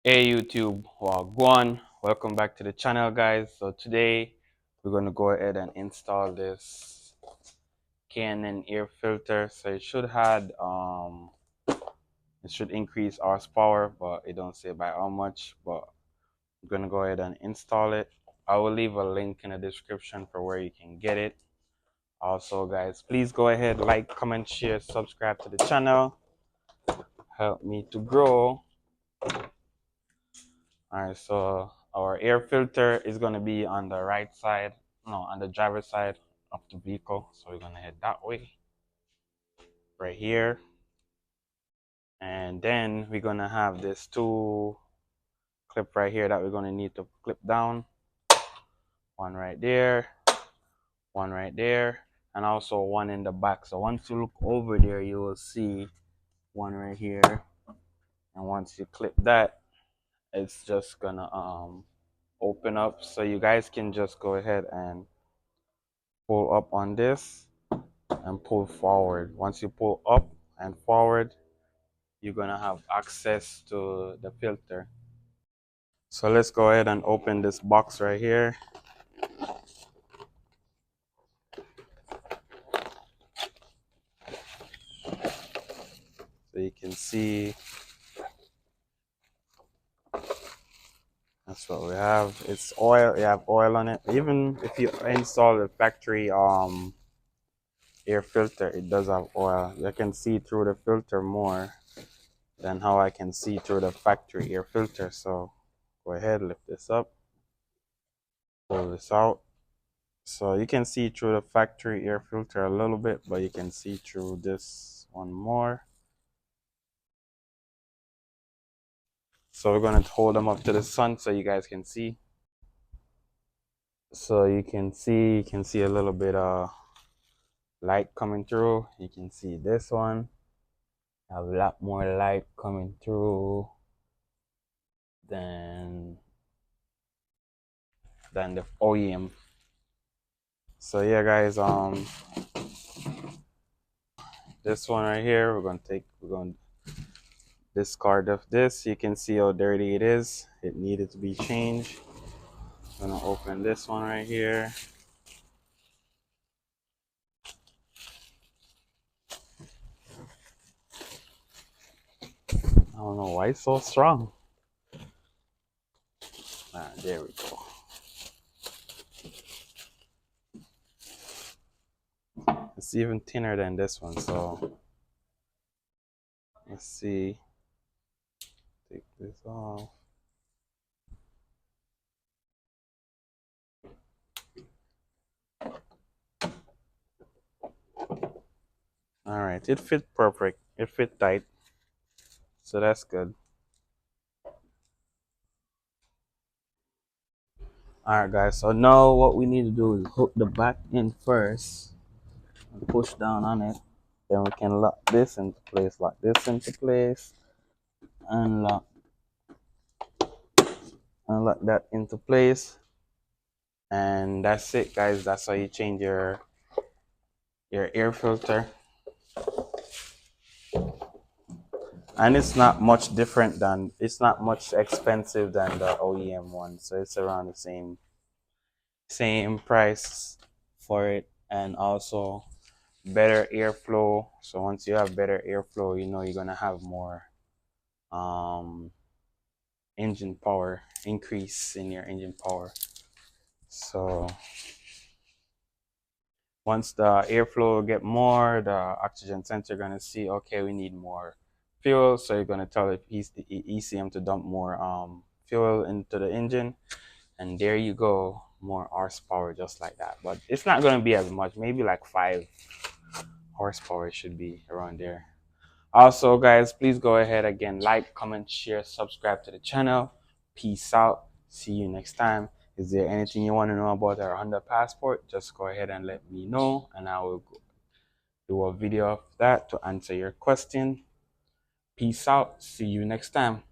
Hey YouTube, Wagwan, welcome back to the channel guys. So today we're going to go ahead and install this K&N air filter. So it should increase horsepower, but it don't say by how much, but we're going to go ahead and install it. I will leave a link in the description for where you can get it. Also guys, please go ahead, like, comment, share, subscribe to the channel. Help me to grow. All right, so our air filter is going to be on the right side, no, on the driver's side of the vehicle. So we're going to head that way, right here. And then we're going to have this two clip right here that we're going to need to clip down. One right there, one right there, and also one in the back. So once you look over there, you will see one right here. And once you clip that, it's just going to open up. So you guys can just go ahead and pull up on this and pull forward. Once you pull up and forward, you're gonna have access to the filter. So let's go ahead and open this box right here. So you can see that's what we have. It's oil, you have oil on it. Even if you install the factory air filter, it does have oil. You can see through the filter more than how I can see through the factory air filter. So go ahead, lift this up, pull this out. So you can see through the factory air filter a little bit, but you can see through this one more. So we're going to hold them up to the sun so you guys can see. So you can see a little bit of light coming through. You can see this one have a lot more light coming through than the OEM. So yeah guys, this one right here, we're going to discard of this. You can see how dirty it is. It needed to be changed. I'm gonna open this one right here. I don't know why it's so strong. There we go. It's even thinner than this one, so let's see. Take this off. All right, it fit perfect. It fit tight, so that's good. All right, guys. So now what we need to do is hook the back in first and push down on it. Then we can lock this into place. Lock this into place. Unlock. Unlock that into place. And that's it, guys. That's how you change your air filter. And it's not much different than, it's not much expensive than the OEM one, so it's around the same price for it, and also better airflow. So once you have better airflow, you know you're gonna have more um engine power, increase in your engine power. So once the airflow get more, the oxygen sensor gonna see, okay, we need more fuel, so you're gonna tell the ECM to dump more fuel into the engine, and there you go, more horsepower just like that. But it's not gonna be as much, maybe like 5 horsepower should be around there. Also guys, please go ahead again, like, comment, share, subscribe to the channel. Peace out, see you next time. Is there anything you want to know about our Honda Passport? Just go ahead and let me know, and I will do a video of that to answer your question. Peace out, see you next time.